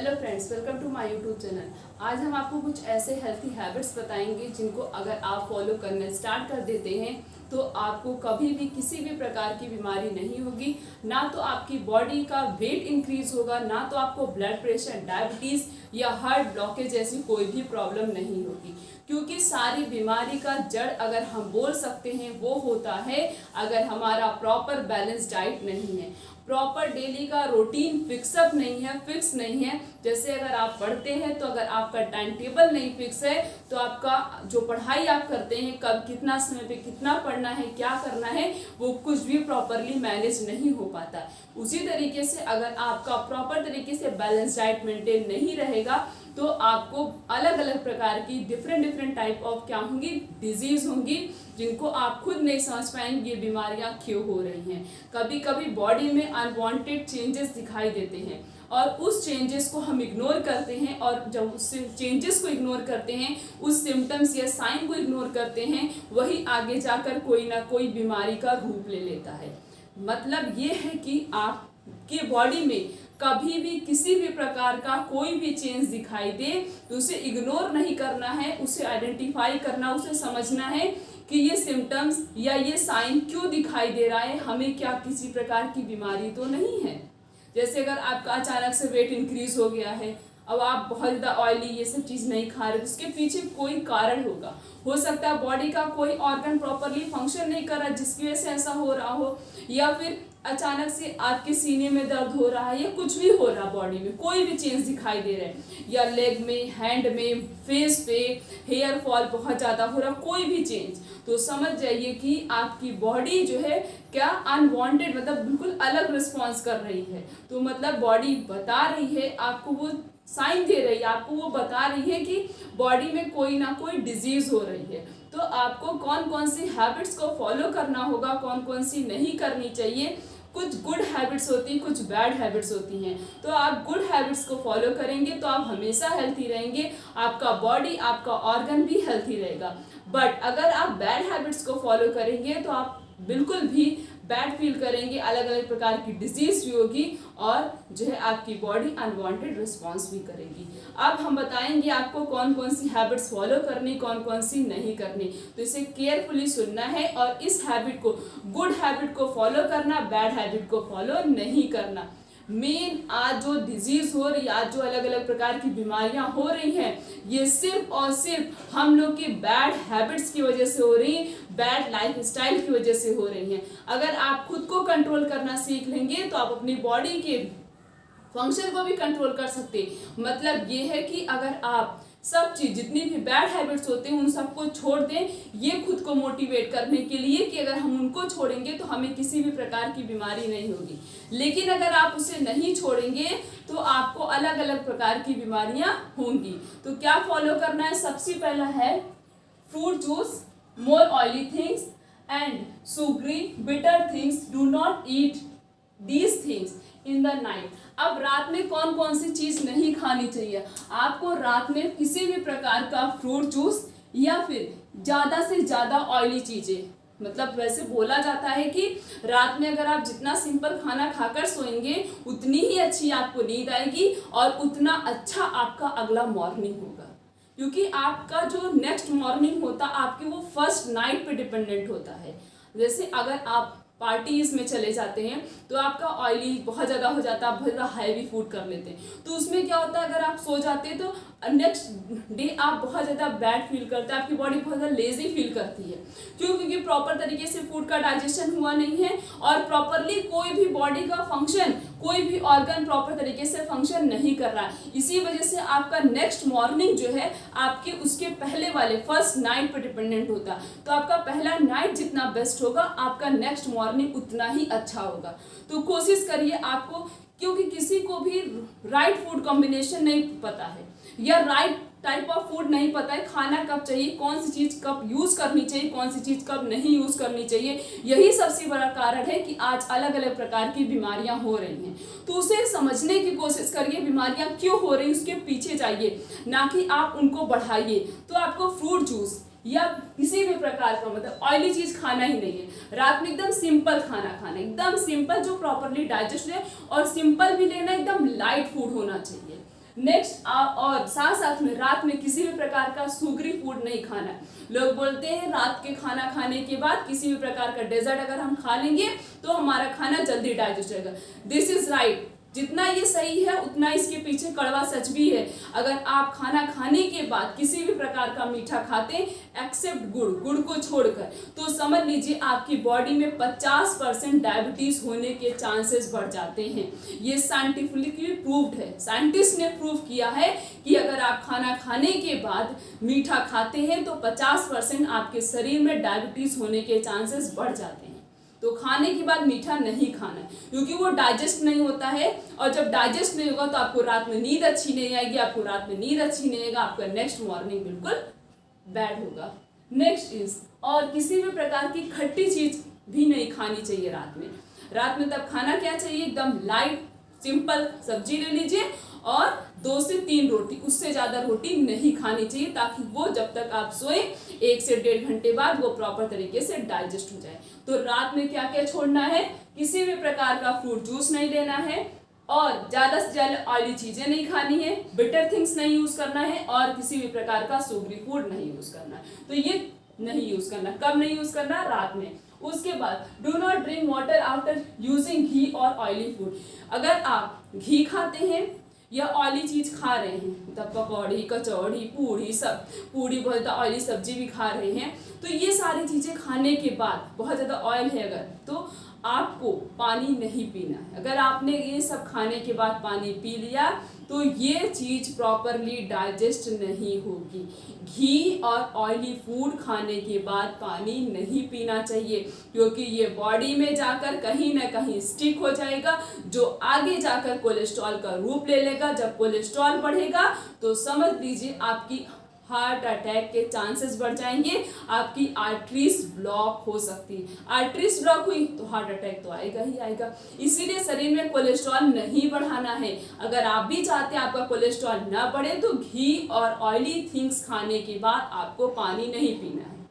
Hello friends, welcome to my YouTube channel. आज हम आपको कुछ ऐसे हेल्थी हैबिट्स बताएंगे जिनको अगर आप फॉलो करना स्टार्ट कर देते हैं तो आपको कभी भी किसी भी प्रकार की बीमारी नहीं होगी। ना तो आपकी बॉडी का वेट इंक्रीज होगा, ना तो आपको ब्लड प्रेशर, डायबिटीज़ या हार्ट ब्लॉकेज जैसी कोई भी प्रॉब्लम नहीं होगी। क्योंकि सारी बीमारी का जड़ अगर हम बोल सकते हैं वो होता है अगर हमारा प्रॉपर बैलेंस डाइट नहीं है, प्रॉपर डेली का रूटीन फिक्सअप नहीं है, फिक्स नहीं है। जैसे अगर आप पढ़ते हैं तो अगर आपका टाइम टेबल नहीं फिक्स है तो आपका जो पढ़ाई आप करते हैं, कब कितना समय पे कितना पढ़ना है, क्या करना है, वो कुछ भी प्रॉपरली मैनेज नहीं हो पाता। उसी तरीके से अगर आपका प्रॉपर तरीके से बैलेंस डाइट मेंटेन नहीं रहेगा तो आपको अलग अलग प्रकार की डिफरेंट टाइप ऑफ क्या होंगी, डिजीज होंगी, जिनको आप खुद नहीं समझ पाएंगे ये बीमारियां क्यों हो रही हैं। कभी कभी बॉडी में अनवांटेड चेंजेस दिखाई देते हैं और उस चेंजेस को हम इग्नोर करते हैं, और जब उस चेंजेस को इग्नोर करते हैं, उस सिम्टम्स या साइन को इग्नोर करते हैं, वही आगे जाकर कोई ना कोई बीमारी का रूप ले लेता है। मतलब ये है कि आपकी बॉडी में कभी भी किसी भी प्रकार का कोई भी चेंज दिखाई दे तो उसे इग्नोर नहीं करना है, उसे आइडेंटिफाई करना, उसे समझना है कि ये सिम्टम्स या ये साइन क्यों दिखाई दे रहा है, हमें क्या किसी प्रकार की बीमारी तो नहीं है। जैसे अगर आपका अचानक से वेट इंक्रीज हो गया है, अब आप बहुत ज़्यादा ऑयली ये सब चीज़ नहीं खा रहे, उसके पीछे कोई कारण होगा। हो सकता है बॉडी का कोई ऑर्गन प्रॉपरली फंक्शन नहीं कर रहा जिसकी वजह से ऐसा हो रहा हो, या फिर अचानक से आपके सीने में दर्द हो रहा है, या कुछ भी हो रहा, बॉडी में कोई भी चेंज दिखाई दे रहा है, या लेग में, हैंड में, फेस पे हेयर फॉल बहुत ज़्यादा हो रहा, कोई भी चेंज, तो समझ जाइए कि आपकी बॉडी जो है क्या अनवांटेड, मतलब बिल्कुल अलग रिस्पॉन्स कर रही है। तो मतलब बॉडी बता रही है आपको, वो साइन दे रही है आपको, वो बता रही है कि बॉडी में कोई ना कोई डिजीज हो रही है। तो आपको कौन कौन सी हैबिट्स को फॉलो करना होगा, कौन कौन सी नहीं करनी चाहिए। कुछ गुड हैबिट्स होती हैं, कुछ बैड हैबिट्स होती हैं। तो आप गुड हैबिट्स को फॉलो करेंगे तो आप हमेशा हेल्थी रहेंगे, आपका बॉडी, आपका ऑर्गन भी हेल्थी रहेगा। बट अगर आप बैड हैबिट्स को फॉलो करेंगे तो आप बिल्कुल भी बैड फील करेंगे, अलग अलग प्रकार की डिजीज भी होगी और जो है आपकी बॉडी अनवांटेड रिस्पॉन्स भी करेगी। अब हम बताएंगे आपको कौन कौन सी हैबिट्स फॉलो करनी, कौन कौन सी नहीं करनी। तो इसे केयरफुली सुनना है और इस हैबिट को, गुड हैबिट को फॉलो करना, बैड हैबिट को फॉलो नहीं करना। मेन आज जो डिजीज हो रही है, आज जो अलग अलग प्रकार की बीमारियां हो रही हैं, ये सिर्फ और सिर्फ हम लोग की बैड हैबिट्स की वजह से हो रही हैं, बैड लाइफ स्टाइल की वजह से हो रही हैं। अगर आप खुद को कंट्रोल करना सीख लेंगे तो आप अपनी बॉडी के फंक्शन को भी कंट्रोल कर सकते हैं। मतलब ये है कि अगर आप सब चीज़, जितनी भी बैड हैबिट्स होते हैं, उन सबको छोड़ दें, ये खुद को मोटिवेट करने के लिए कि अगर हम उनको छोड़ेंगे तो हमें किसी भी प्रकार की बीमारी नहीं होगी। लेकिन अगर आप उसे नहीं छोड़ेंगे तो आपको अलग अलग प्रकार की बीमारियां होंगी। तो क्या फॉलो करना है? सबसे पहला है fruit juice, more oily things and sugary bitter things, do not eat these things in the night. अब रात में कौन कौन सी चीज़ नहीं खानी चाहिए? आपको रात में किसी भी प्रकार का फ्रूट जूस या फिर ज़्यादा से ज़्यादा ऑयली चीज़ें, मतलब वैसे बोला जाता है कि रात में अगर आप जितना सिंपल खाना खाकर सोएंगे उतनी ही अच्छी आपको नींद आएगी और उतना अच्छा आपका अगला मॉर्निंग होगा। क्योंकि आपका जो नेक्स्ट मॉर्निंग होता आपकी वो फर्स्ट नाइट पे डिपेंडेंट होता है। जैसे अगर आप पार्टीज में चले जाते हैं तो आपका ऑयली बहुत ज़्यादा हो जाता है, आप बहुत ज़्यादा हैवी फूड कर लेते हैं, तो उसमें क्या होता है, अगर आप सो जाते हैं तो नेक्स्ट डे आप बहुत ज़्यादा बैड फील करते हैं, आपकी बॉडी बहुत ज़्यादा लेजी फील करती है। क्यों? क्योंकि प्रॉपर तरीके से फूड का डाइजेशन हुआ नहीं है और प्रॉपरली कोई भी बॉडी का फंक्शन, कोई भी ऑर्गन प्रॉपर तरीके से फंक्शन नहीं कर रहा है। इसी वजह से आपका नेक्स्ट मॉर्निंग जो है आपके उसके पहले वाले फर्स्ट नाइट पर डिपेंडेंट होता है। तो आपका पहला नाइट जितना बेस्ट होगा, आपका नेक्स्ट मॉर्निंग उतना ही अच्छा होगा। तो कोशिश करिए आपको, क्योंकि किसी को भी राइट फूड कॉम्बिनेशन नहीं पता है या राइट टाइप ऑफ फूड नहीं पता है, खाना कब चाहिए, कौन सी चीज़ कब यूज़ करनी चाहिए, कौन सी चीज़ कब नहीं यूज़ करनी चाहिए। यही सबसे बड़ा कारण है कि आज अलग अलग प्रकार की बीमारियां हो रही हैं। तो उसे समझने की कोशिश करिए, बीमारियां क्यों हो रही हैं उसके पीछे जाइए, ना कि आप उनको बढ़ाइए। तो आपको फ्रूट जूस या किसी भी प्रकार का, मतलब ऑयली चीज़ खाना ही नहीं है। रात में एकदम सिंपल खाना खाना, एकदम सिंपल जो प्रॉपरली डाइजेस्ट है, और सिंपल भी लेना, एकदम लाइट फूड होना चाहिए। नेक्स्ट और साथ साथ में रात में किसी भी प्रकार का सुगरी फूड नहीं खाना है। लोग बोलते हैं रात के खाना खाने के बाद किसी भी प्रकार का डेजर्ट अगर हम खा लेंगे तो हमारा खाना जल्दी डाइजेस्ट होगा। This is right. जितना ये सही है उतना इसके पीछे कड़वा सच भी है। अगर आप खाना खाने के बाद किसी भी प्रकार का मीठा खाते हैं एक्सेप्ट गुड़ को छोड़कर, तो समझ लीजिए आपकी बॉडी में 50% डायबिटीज होने के चांसेस बढ़ जाते हैं। ये साइंटिफिकली प्रूव्ड है। साइंटिस्ट ने प्रूव किया है कि अगर आप खाना खाने के बाद मीठा खाते हैं तो 50% आपके शरीर में डायबिटीज होने के चांसेस बढ़ जाते हैं। तो खाने के बाद मीठा नहीं खाना है क्योंकि वो डाइजेस्ट नहीं होता है, और जब डाइजेस्ट नहीं होगा तो आपको रात में नींद अच्छी नहीं आएगी, आपको रात में नींद अच्छी नहीं आएगा, आपका नेक्स्ट मॉर्निंग बिल्कुल बैड होगा। नेक्स्ट इज, और किसी भी प्रकार की खट्टी चीज भी नहीं खानी चाहिए रात में। रात में तब खाना क्या चाहिए, एकदम लाइट सिंपल सब्जी ले लीजिए और 2 से 3 रोटी, उससे ज़्यादा रोटी नहीं खानी चाहिए, ताकि वो जब तक आप सोए 1 से 1.5 घंटे बाद वो प्रॉपर तरीके से डाइजेस्ट हो जाए। तो रात में क्या क्या छोड़ना है, किसी भी प्रकार का फ्रूट जूस नहीं लेना है, और ज़्यादा से ज़्यादा ऑयली चीज़ें नहीं खानी है, बिटर थिंग्स नहीं यूज़ करना है, और किसी भी प्रकार का सुगरी फूड नहीं यूज़ करना है। तो ये नहीं यूज़ करना। कब नहीं यूज़ करना, रात में। उसके बाद do not drink water after using ghee और ऑयली फूड। अगर आप घी खाते हैं या ऑयली चीज खा रहे हैं, मतलब पकौड़ी, कचौड़ी, पूड़ी, सब पूड़ी बहुत ज़्यादा ऑयली सब्जी भी खा रहे हैं, तो ये सारी चीज़ें खाने के बाद बहुत ज़्यादा ऑयल है अगर, तो आपको पानी नहीं पीना है। अगर आपने ये सब खाने के बाद पानी पी लिया तो ये चीज़ प्रॉपरली डाइजेस्ट नहीं होगी। घी और ऑयली फूड खाने के बाद पानी नहीं पीना चाहिए, क्योंकि ये बॉडी में जाकर कहीं ना कहीं स्टिक हो जाएगा, जो आगे जाकर कोलेस्ट्रॉल का रूप ले लेगा। जब कोलेस्ट्रॉल बढ़ेगा तो समझ लीजिए आपकी हार्ट अटैक के चांसेस बढ़ जाएंगे, आपकी आर्टरीज ब्लॉक हो सकती है। आर्टरीज ब्लॉक हुई तो हार्ट अटैक तो आएगा ही आएगा। इसीलिए शरीर में कोलेस्ट्रॉल नहीं बढ़ाना है। अगर आप भी चाहते हैं आपका कोलेस्ट्रॉल ना बढ़े तो घी और ऑयली थिंग्स खाने के बाद आपको पानी नहीं पीना है।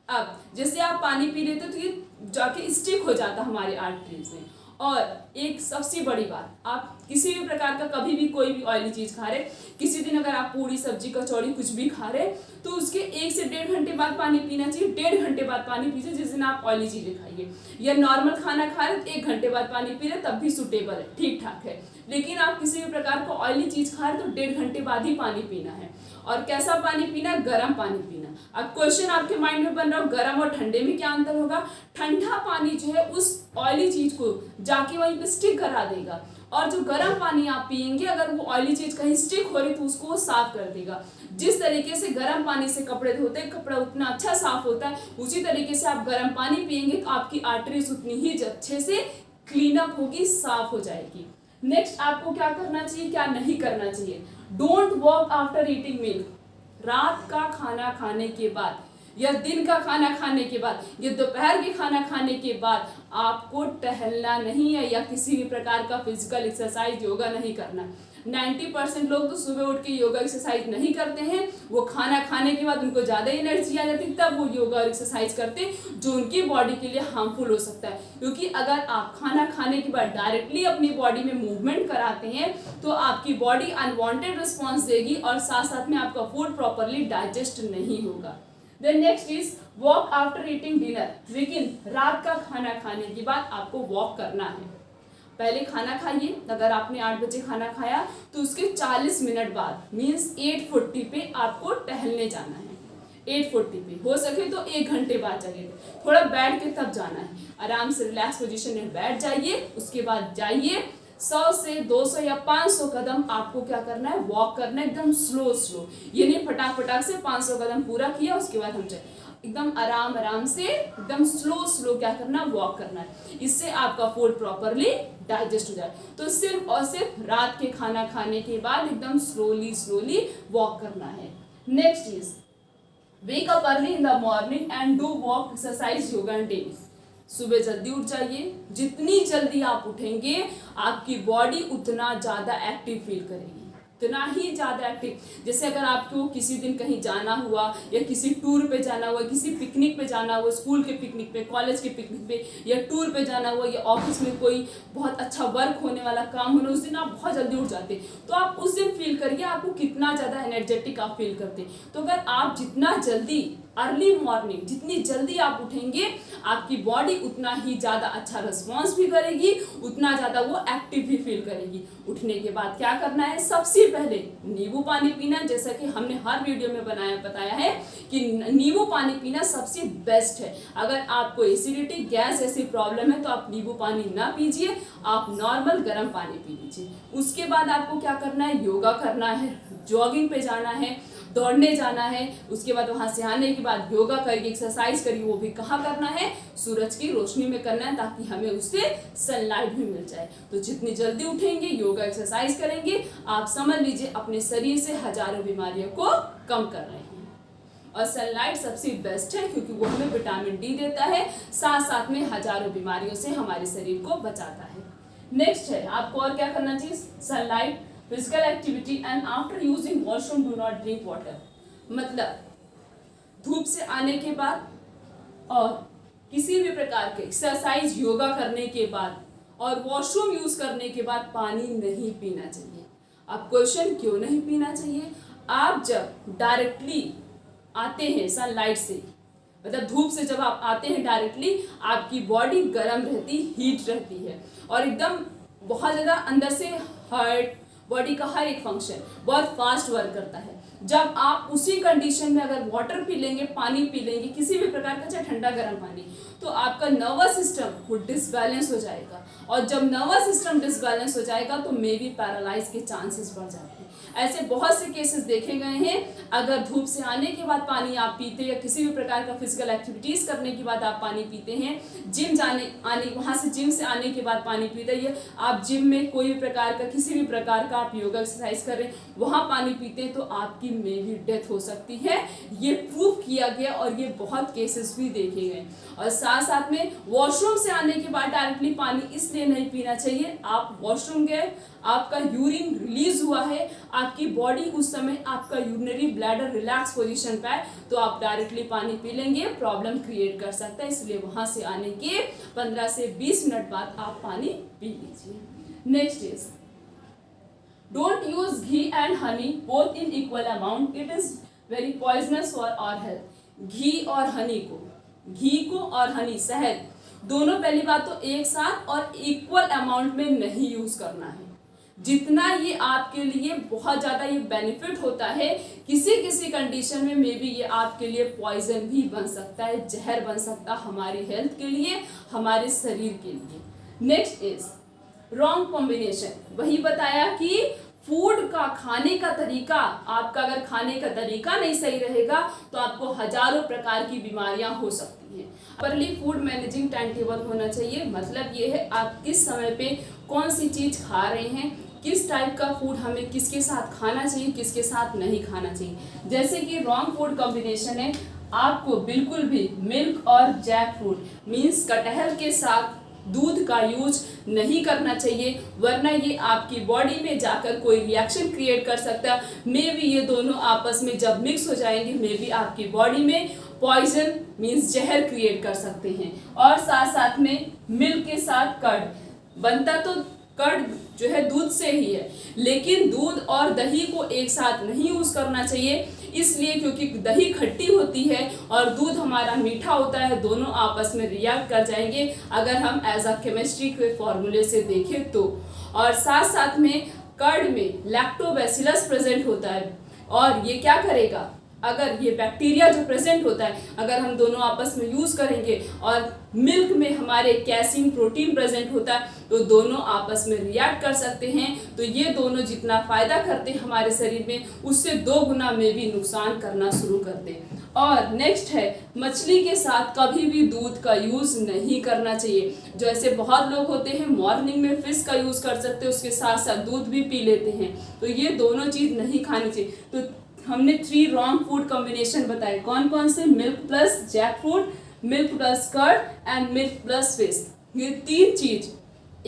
अब जैसे आप पानी पी लेते तो ये जाके स्टिक हो जाता हमारे आर्टरीज में। और एक सबसे बड़ी बात, आप किसी भी प्रकार का कभी भी कोई भी ऑयली चीज़ खा रहे, किसी दिन अगर आप पूड़ी, सब्जी, कचौड़ी कुछ भी खा रहे, तो उसके 1 से 1.5 घंटे बाद पानी पीना चाहिए। 1.5 घंटे बाद पानी पीजिए जिस दिन आप ऑयली चीज़ें खाइए। या नॉर्मल खाना खा रहे तो 1 घंटे बाद पानी पी रहे, तब भी सूटेबल है, ठीक ठाक है। लेकिन आप किसी भी प्रकार का ऑयली चीज़ खा रहे तो 1.5 घंटे बाद ही पानी पीना है। और कैसा पानी पीना, गर्म पानी पीना। अब क्वेश्चन आपके माइंड में बन रहा हो गर्म और ठंडे में क्या अंतर होगा। ठंडा पानी जो है उस ऑयली चीज को जाके वहीं पे स्टिक करा देगा, और जो गर्म पानी आप पियेंगे अगर वो ऑयली चीज कहीं स्टिक हो रही तो उसको साफ कर देगा। जिस तरीके से गर्म पानी से कपड़े धोते हैं, कपड़ा उतना अच्छा साफ होता है, उसी तरीके से आप गर्म पानी पियेंगे तो आपकी आर्टरीज उतनी ही अच्छे से क्लीन अप होगी, साफ हो जाएगी। नेक्स्ट आपको क्या करना चाहिए, क्या नहीं करना चाहिए। Don't walk after eating milk. रात का खाना खाने के बाद या दिन का खाना खाने के बाद या दोपहर के खाना खाने के बाद आपको टहलना नहीं है, या किसी भी प्रकार का फिजिकल एक्सरसाइज, योगा नहीं करना। 90% लोग तो सुबह उठ के योगा एक्सरसाइज नहीं करते हैं, वो खाना खाने के बाद उनको ज़्यादा एनर्जी आ जाती है, तब वो योगा और एक्सरसाइज करते हैं, जो उनकी बॉडी के लिए हार्मफुल हो सकता है। क्योंकि अगर आप खाना खाने के बाद डायरेक्टली अपनी बॉडी में मूवमेंट कराते हैं तो आपकी बॉडी अनवांटेड रिस्पॉन्स देगी और साथ साथ में आपका फूड प्रॉपरली डाइजेस्ट नहीं होगा। Then next is walk after eating dinner. लेकिन रात का खाना खाने के बाद आपको वॉक करना है। पहले खाना खाइए, अगर आपने 8 बजे खाना खाया तो उसके 40 मिनट बाद मीन्स 8:40 पे आपको टहलने जाना है। 8:40 पे हो सके तो 1 घंटे बाद जाइए, थोड़ा बैठ के तब जाना है। आराम से रिलैक्स पोजीशन में बैठ जाइए, उसके बाद जाइए 100 से 200 या 500 कदम आपको क्या करना है, वॉक करना है, एकदम स्लो। ये नहीं फटाक से 500 कदम पूरा किया उसके बाद हम जाए, एकदम आराम से एकदम स्लो क्या करना, वॉक करना है। इससे आपका फूड प्रॉपरली डाइजेस्ट हो जाए। तो सिर्फ और सिर्फ रात के खाना खाने के बाद एकदम स्लोली वॉक करना है। Next is wake up early in the morning and do walk, exercise, yoga and daily. सुबह जल्दी उठ जाइए। जितनी जल्दी आप उठेंगे आपकी बॉडी उतना ज़्यादा एक्टिव फील करेगी, उतना ही ज़्यादा एक्टिव। जैसे अगर आपको किसी दिन कहीं जाना हुआ या किसी टूर पे जाना हुआ, किसी पिकनिक पे जाना हुआ, स्कूल के पिकनिक पे, कॉलेज के पिकनिक पे या टूर पे जाना हुआ, या ऑफिस में कोई बहुत अच्छा वर्क होने वाला काम होना, उस दिन आप बहुत जल्दी उठ जाते, तो आप उस दिन फील करिए उतना ज़्यादा एनर्जेटिक आप फील करते हैं। तो अगर आप जितना जल्दी अर्ली मॉर्निंग जितनी जल्दी आप उठेंगे, आपकी बॉडी उतना ही ज़्यादा अच्छा रिस्पॉन्स भी करेगी, उतना ज़्यादा वो एक्टिव भी फील करेगी। उठने के बाद क्या करना है, सबसे पहले नींबू पानी पीना। जैसा कि हमने हर वीडियो में बताया है कि नींबू पानी पीना सबसे बेस्ट है। अगर आपको एसिडिटी गैस जैसी प्रॉब्लम है तो आप नींबू पानी ना पीजिए, आप नॉर्मल गर्म पानी पी लीजिए। उसके बाद आपको क्या करना है, योगा करना है, जॉगिंग पे जाना है, दौड़ने जाना है। उसके बाद वहां से आने के बाद योगा करिए, एक्सरसाइज करिए। वो भी कहाँ करना है, सूरज की रोशनी में करना है, ताकि हमें उससे सनलाइट भी मिल जाए। तो जितनी जल्दी उठेंगे, योगा एक्सरसाइज करेंगे, आप समझ लीजिए अपने शरीर से हजारों बीमारियों को कम कर रहे हैं। और सनलाइट सबसे बेस्ट है क्योंकि वो हमें विटामिन डी देता है, साथ साथ में हजारों बीमारियों से हमारे शरीर को बचाता है। नेक्स्ट है, आपको और क्या करना चाहिए, sunlight, physical activity and after using washroom do not drink water. मतलब धूप से आने के बाद और किसी भी प्रकार के एक्सरसाइज, योगा करने के बाद और वॉशरूम यूज करने के बाद पानी नहीं पीना चाहिए। अब क्वेश्चन, क्यों नहीं पीना चाहिए? आप जब डायरेक्टली आते हैं सनलाइट से, मतलब धूप से जब आप आते हैं डायरेक्टली, आपकी बॉडी गर्म रहती, हीट रहती है और एकदम बहुत ज़्यादा अंदर से हार्ट, बॉडी का हर एक फंक्शन बहुत फास्ट वर्क करता है। जब आप उसी कंडीशन में अगर वाटर पी लेंगे, पानी पी लेंगे, किसी भी प्रकार का, चाहे ठंडा गर्म पानी, तो आपका नर्वस सिस्टम वो डिसबैलेंस हो जाएगा। और जब नर्वस सिस्टम डिसबैलेंस हो जाएगा तो मे बी पैरालाइज के चांसेस बढ़ जाते हैं। ऐसे बहुत से केसेस देखे गए हैं। अगर धूप से आने के बाद पानी आप पीते या किसी भी प्रकार का फिजिकल एक्टिविटीज करने के बाद आप पानी पीते हैं, वहाँ से जिम से आने के बाद पानी पीते हैं, आप जिम में कोई भी प्रकार का, किसी भी प्रकार का आप योगा एक्सरसाइज कर रहे हैं, वहाँ पानी पीते हैं, तो आपकी मे भी डेथ हो सकती है। ये प्रूव किया गया और ये बहुत केसेस भी देखे गए। और साथ साथ में वॉशरूम से आने के बाद डायरेक्टली पानी इसलिए नहीं पीना चाहिए, आप वॉशरूम गए, आपका यूरिन रिलीज हुआ है, आपकी बॉडी उस समय, आपका यूरिनरी ब्लैडर रिलैक्स पोजीशन पे है, तो आप डायरेक्टली पानी पी लेंगे, प्रॉब्लम क्रिएट कर सकता है। इसलिए वहां से आने के 15 से 20 मिनट बाद आप पानी पी लीजिए। Next is, don't use ghee and honey both in equal amount, it is very poisonous for our health. घी और हनी को, घी को और हनी, शहद, दोनों पहली बात तो एक साथ और इक्वल अमाउंट में नहीं यूज करना है। जितना ये आपके लिए बहुत ज़्यादा ये बेनिफिट होता है, किसी किसी कंडीशन में मे बी ये आपके लिए पॉइजन भी बन सकता है, जहर बन सकता है हमारी हेल्थ के लिए, हमारे शरीर के लिए। Next is wrong combination. वही बताया कि फूड का, खाने का तरीका, आपका अगर खाने का तरीका नहीं सही रहेगा तो आपको हजारों प्रकार की बीमारियां हो सकती हैं। Properly food managing time table होना चाहिए। मतलब ये है आप किस समय पे कौन सी चीज़ खा रहे हैं, किस टाइप का फूड हमें किसके साथ खाना चाहिए, किसके साथ नहीं खाना चाहिए। जैसे कि रॉन्ग फूड कॉम्बिनेशन है, आपको बिल्कुल भी मिल्क और जैक फ्रूट मीन्स कटहल के साथ दूध का यूज नहीं करना चाहिए, वरना ये आपकी बॉडी में जाकर कोई रिएक्शन क्रिएट कर सकता है। मे बी ये दोनों आपस में जब मिक्स हो जाएंगे, मे बी आपकी बॉडी में पॉइजन मीन्स जहर क्रिएट कर सकते हैं। और साथ साथ में मिल्क के साथ कर्ड बनता, तो कर्ड जो है दूध से ही है, लेकिन दूध और दही को एक साथ नहीं यूज करना चाहिए, इसलिए क्योंकि दही खट्टी होती है और दूध हमारा मीठा होता है, दोनों आपस में रिएक्ट कर जाएंगे अगर हम एज अ केमिस्ट्री के फॉर्मूले से देखें तो। और साथ साथ में कर्ड में लैक्टोबैसिलस प्रेजेंट होता है और ये क्या करेगा, अगर ये बैक्टीरिया जो प्रेजेंट होता है, अगर हम दोनों आपस में यूज करेंगे और मिल्क में हमारे कैसीन प्रोटीन प्रेजेंट होता है, तो दोनों आपस में रिएक्ट कर सकते हैं। तो ये दोनों जितना फायदा करते हैं हमारे शरीर में, उससे 2 गुना में भी नुकसान करना शुरू करते हैं। और नेक्स्ट है, मछली के साथ कभी भी दूध का यूज नहीं करना चाहिए। जो ऐसे बहुत लोग होते हैं मॉर्निंग में फिश का यूज कर सकते हैं, उसके साथ साथ दूध भी पी लेते हैं, तो ये दोनों चीज नहीं खानी चाहिए। तो हमने 3 रॉन्ग फूड कॉम्बिनेशन बताए, कौन कौन से, milk plus jackfruit, milk plus curd and milk plus fish. ये 3 चीज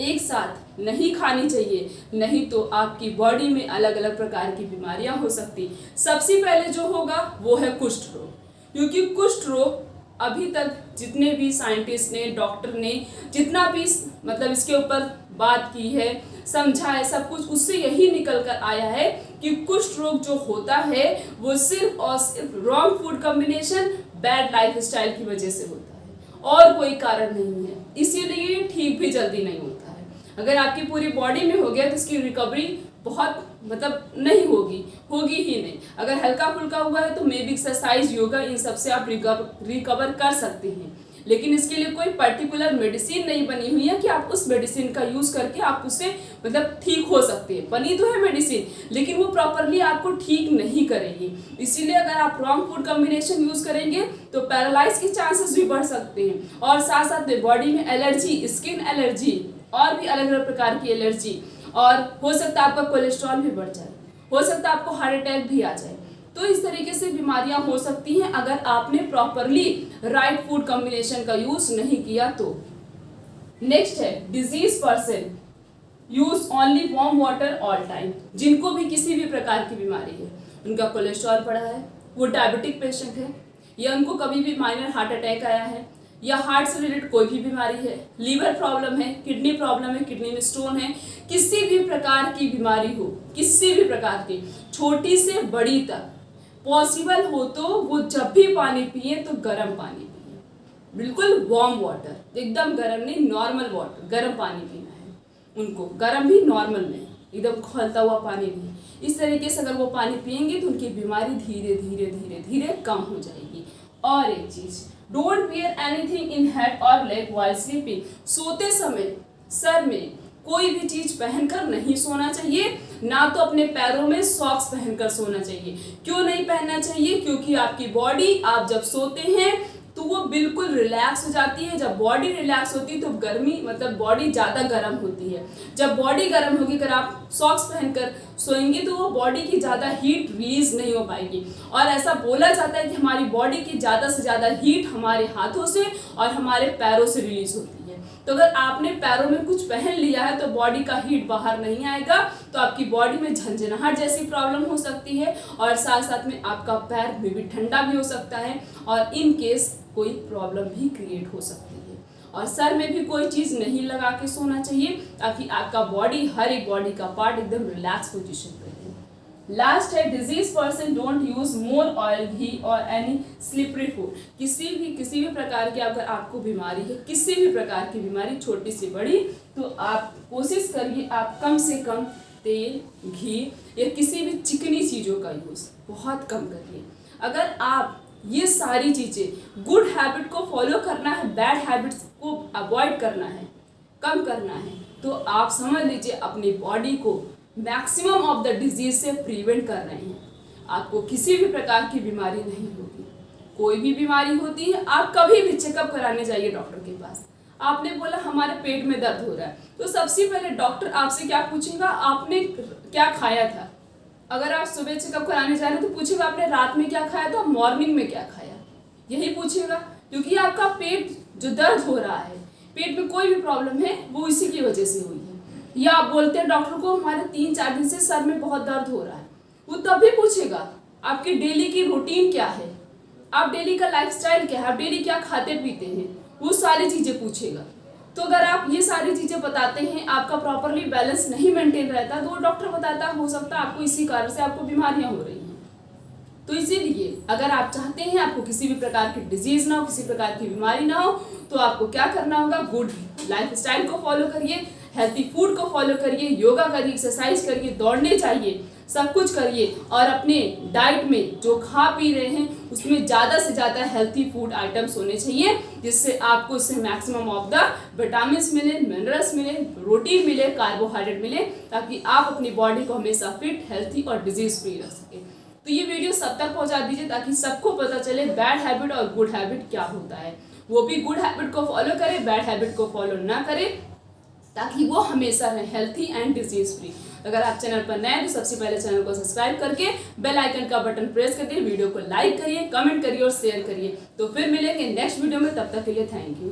एक साथ नहीं खानी चाहिए, नहीं तो आपकी बॉडी में अलग अलग प्रकार की बीमारियां हो सकती। सबसे पहले जो होगा वो है कुष्ठ रोग, क्योंकि कुष्ठ रोग अभी तक जितने भी साइंटिस्ट ने, डॉक्टर ने जितना भी मतलब इसके ऊपर बात की है, समझा है, सब कुछ उससे यही निकल कर आया है कि कुष्ठ रोग जो होता है वो सिर्फ और सिर्फ wrong food combination, bad lifestyle की वजह से होता है और कोई कारण नहीं है। इसीलिए ठीक भी जल्दी नहीं होता है। अगर आपकी पूरी बॉडी में हो गया तो इसकी रिकवरी बहुत नहीं होगी ही नहीं। अगर हल्का फुल्का हुआ है तो मे बी एक्सरसाइज, योगा, इन सब से आप रिकवर कर सकते हैं। लेकिन इसके लिए कोई पर्टिकुलर मेडिसिन नहीं बनी हुई है कि आप उस मेडिसिन का यूज करके आप उससे ठीक हो सकते हैं। बनी तो है मेडिसिन, लेकिन वो प्रॉपरली आपको ठीक नहीं करेगी। इसीलिए अगर आप रॉन्ग फूड कॉम्बिनेशन यूज करेंगे तो पैरालाइज के चांसेस भी बढ़ सकते हैं और साथ साथ में बॉडी में एलर्जी, स्किन एलर्जी और भी अलग अलग प्रकार की एलर्जी, और हो सकता है आपका कोलेस्ट्रॉल भी बढ़ जाए, हो सकता है आपको हार्ट अटैक भी आ जाए। तो इस तरीके से बीमारियां हो सकती हैं अगर आपने प्रॉपरली राइट फूड कॉम्बिनेशन का यूज नहीं किया तो। नेक्स्ट है disease person use only warm water all time. जिनको भी किसी भी प्रकार की बीमारी है, उनका कोलेस्ट्रॉल बढ़ा है, वो डायबिटिक पेशेंट है, या उनको कभी भी माइनर हार्ट अटैक आया है, या हार्ट से रिलेटेड कोई भी बीमारी है, लीवर प्रॉब्लम है, किडनी प्रॉब्लम है, किडनी में स्टोन है, किसी भी प्रकार की बीमारी हो, किसी भी प्रकार की, छोटी से बड़ी तक, पॉसिबल हो तो वो जब भी पानी पिए तो गर्म पानी पिए, बिल्कुल वार्म वाटर, एकदम गर्म नहीं, नॉर्मल वाटर, गर्म पानी पीना है उनको, गर्म भी, नॉर्मल नहीं, एकदम खौलता हुआ पानी नहीं। इस तरीके से अगर वो पानी पिएंगे तो उनकी बीमारी धीरे धीरे धीरे धीरे कम हो जाएगी। और एक चीज, don't wear anything in head और लेग व्हाइल स्लीपिंग। सोते समय सर में कोई भी चीज पहनकर नहीं सोना चाहिए, ना तो अपने पैरों में सॉक्स पहनकर सोना चाहिए। क्यों नहीं पहनना चाहिए? क्योंकि आपकी बॉडी, आप जब सोते हैं तो वो बिल्कुल रिलैक्स हो जाती है। जब बॉडी रिलैक्स होती है तो गर्मी बॉडी ज़्यादा गर्म होती है। जब बॉडी गर्म होगी, अगर आप सॉक्स पहनकर सोएंगे तो वो बॉडी की ज़्यादा हीट रिलीज नहीं हो पाएगी। और ऐसा बोला जाता है कि हमारी बॉडी की ज़्यादा से ज़्यादा हीट हमारे हाथों से और हमारे पैरों से रिलीज होती है। तो अगर आपने पैरों में कुछ पहन लिया है तो बॉडी का हीट बाहर नहीं आएगा, तो आपकी बॉडी में झंझनाहट जैसी प्रॉब्लम हो सकती है और साथ साथ में आपका पैर में भी ठंडा भी हो सकता है और इन केस कोई प्रॉब्लम भी क्रिएट हो सकती है। और सर में भी कोई चीज़ नहीं लगा के सोना चाहिए ताकि आपका बॉडी, हर एक बॉडी का पार्ट एकदम रिलैक्स पोजीशन पे रहे। लास्ट है disease person don't use more oil, ghee और एनी स्लिपरी फूड। किसी भी प्रकार की अगर आपको बीमारी है, किसी भी प्रकार की बीमारी, छोटी से बड़ी, तो आप कोशिश करिए आप कम से कम तेल, घी या किसी भी चिकनी चीज़ों का यूज़ बहुत कम करिए। अगर आप ये सारी चीज़ें, गुड हैबिट को फॉलो करना है, बैड हैबिट्स को अवॉइड करना है, कम करना है, तो आप समझ लीजिए अपनी बॉडी को मैक्सिमम ऑफ द डिजीज से प्रिवेंट कर रहे हैं। आपको किसी भी प्रकार की बीमारी नहीं होगी। कोई भी बीमारी होती है, आप कभी भी चेकअप कराने जाइए डॉक्टर के पास। आपने बोला हमारे पेट में दर्द हो रहा है, तो सबसे पहले डॉक्टर आपसे क्या पूछेगा, आपने क्या खाया था। अगर आप सुबह चेकअप कराने जा रहे हैं तो पूछेगा आपने रात में क्या खाया था, मॉर्निंग में क्या खाया, यही पूछेगा। क्योंकि आपका पेट जो दर्द हो रहा है, पेट में कोई भी प्रॉब्लम है, वो इसी की वजह से हुई है। या आप बोलते हैं डॉक्टर को हमारे 3-4 दिन से सर में बहुत दर्द हो रहा है, वो तभी पूछेगा आपकी डेली की रूटीन क्या है, आप डेली का लाइफस्टाइल क्या है, आप डेली क्या खाते पीते हैं, वो सारी चीज़ें पूछेगा। तो अगर आप ये सारी चीज़ें बताते हैं, आपका प्रॉपरली बैलेंस नहीं मेंटेन रहता, तो वो डॉक्टर बताता हो सकता है आपको इसी कारण से आपको बीमारियां हो रही हैं। तो इसीलिए अगर आप चाहते हैं आपको किसी भी प्रकार की डिजीज ना हो, किसी प्रकार की बीमारी ना हो, तो आपको क्या करना होगा, गुड लाइफस्टाइल को फॉलो करिए, हेल्थी फूड को फॉलो करिए, योगा करिए, एक्सरसाइज करिए, दौड़ने चाहिए, सब कुछ करिए। और अपने डाइट में जो खा पी रहे हैं उसमें ज़्यादा से ज़्यादा हेल्थी फूड आइटम्स होने चाहिए, जिससे आपको उससे मैक्सिमम ऑफ द विटामिन्स मिले, मिनरल्स मिले, प्रोटीन मिले, कार्बोहाइड्रेट मिले, ताकि आप अपनी बॉडी को हमेशा फिट, हेल्थी और डिजीज फ्री रख सकें। तो ये वीडियो सब तक पहुंचा दीजिए ताकि सबको पता चले बैड हैबिट और गुड हैबिट क्या होता है। वो भी गुड हैबिट को फॉलो करे, बैड हैबिट को फॉलो ना करे, ताकि वो हमेशा रहे हेल्थी एंड डिजीज फ्री। अगर आप चैनल पर नए हैं तो सबसे पहले चैनल को सब्सक्राइब करके बेल आइकन का बटन प्रेस कर दिए, वीडियो को लाइक करिए, कमेंट करिए और शेयर करिए। तो फिर मिलेंगे नेक्स्ट वीडियो में, तब तक के लिए थैंक यू।